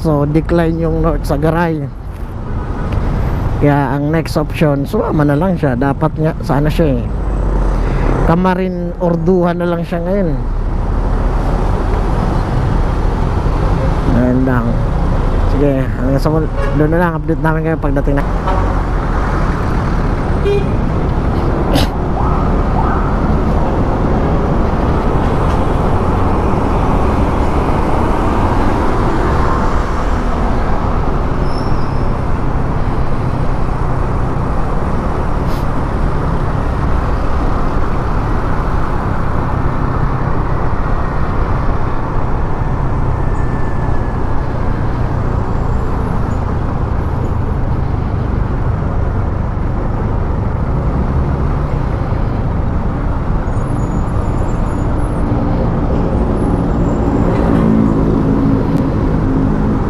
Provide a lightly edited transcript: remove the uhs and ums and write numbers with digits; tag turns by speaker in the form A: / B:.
A: So decline yung North Sagaray. Kaya ang next option, sumama na lang siya. Dapat nga sana siya eh, Camarin Orduhan na lang siya ngayon. Ayun lang. Sige, hanggang sa doon na lang, update namin kayo pagdating na.